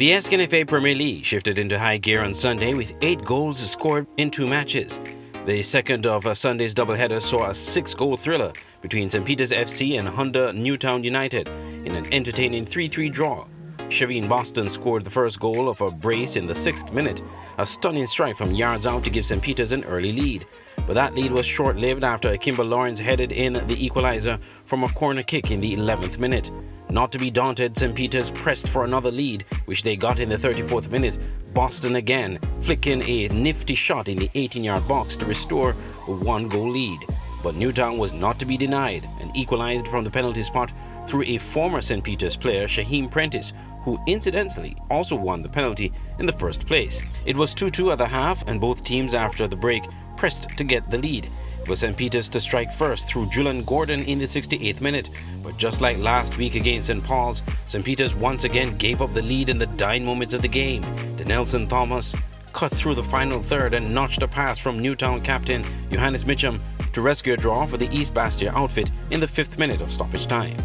The Sknfa Premier League shifted into high gear on Sunday with 8 goals scored in 2 matches. The second of Sunday's doubleheader saw a 6-goal thriller between St. Peter's FC and Honda Newtown United in an entertaining 3-3 draw. Shaveen Boston scored the first goal of a brace in the 6th minute, a stunning strike from yards out to give St. Peter's an early lead. But that lead was short-lived after Kimber Lawrence headed in the equalizer from a corner kick in the 11th minute. Not to be daunted, St. Peter's pressed for another lead, which they got in the 34th minute. Boston again, flicking a nifty shot in the 18-yard box to restore a 1-goal lead. But Newtown was not to be denied and equalized from the penalty spot through a former St. Peter's player, Shaheem Prentice, who incidentally also won the penalty in the first place. It was 2-2 at the half, and both teams after the break pressed to get the lead. It was St. Peter's to strike first through Julian Gordon in the 68th minute, but just like last week against St. Paul's, St. Peter's once again gave up the lead in the dying moments of the game. Denelson Thomas cut through the final third and notched a pass from Newtown captain Johannes Mitchum to rescue a draw for the East Bastia outfit in the 5th minute of stoppage time.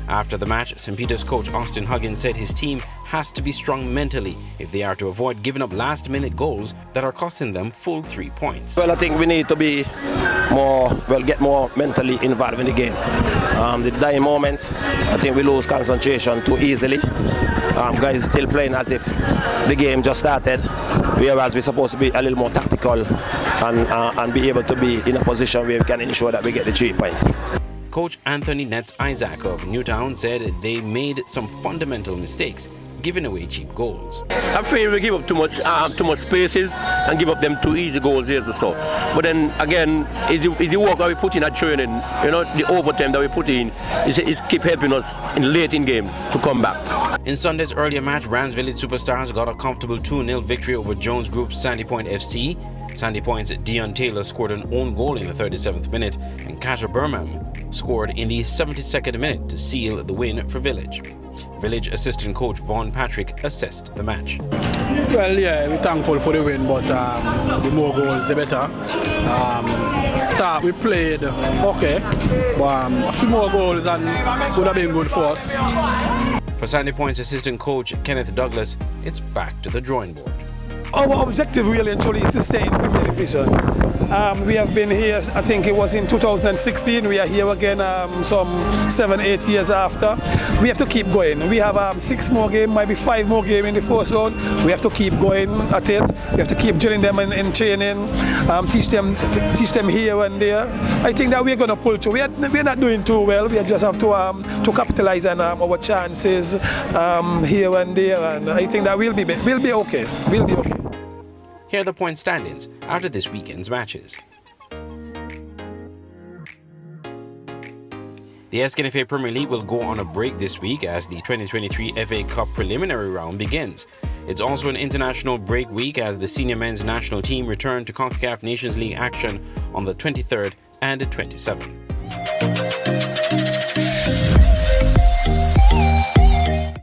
After the match, St. Peter's coach Austin Huggins said his team has to be strong mentally if they are to avoid giving up last-minute goals that are costing them full 3 points. Well, I think we need to be get more mentally involved in the game. The dying moments, I think we lose concentration too easily. Guys still playing as if the game just started, whereas we're supposed to be a little more tactical and be able to be in a position where we can ensure that we get the 3 points. Coach Anthony Nets Isaac of Newtown said they made some fundamental mistakes, giving away cheap goals. I'm afraid we give up too much spaces and give up them 2 easy goals here or so. But then again, is the work that we put in at training, the overtime that we put in, is keep helping us in late in games to come back. In Sunday's earlier match, Rams Village Superstars got a comfortable 2-0 victory over Jones Group's Sandy Point FC. Sandy Point's Dion Taylor scored an own goal in the 37th minute, and Kasha Birmingham scored in the 72nd minute to seal the win for Village. Village assistant coach Vaughn Patrick assessed the match. Well, yeah, we're thankful for the win, but the more goals, the better. We played okay, but a few more goals and would have been good for us. For Sandy Point's assistant coach Kenneth Douglas, it's back to the drawing board. Our objective really and truly is to stay in Premier Division. We have been here, I think it was in 2016, we are here again some 7-8 years after. We have to keep going. We have 6 more games, maybe 5 more games in the first round. We have to keep going at it. We have to keep drilling them in training, teach them here and there. I think that we're going to pull through. We're not doing too well. We just have to capitalize on our chances here and there, and I think that we'll be okay. We'll be okay. Here are the point standings after this weekend's matches. The Sknfa Premier League will go on a break this week as the 2023 FA Cup preliminary round begins. It's also an international break week as the senior men's national team return to CONCACAF Nations League action on the 23rd and 27th.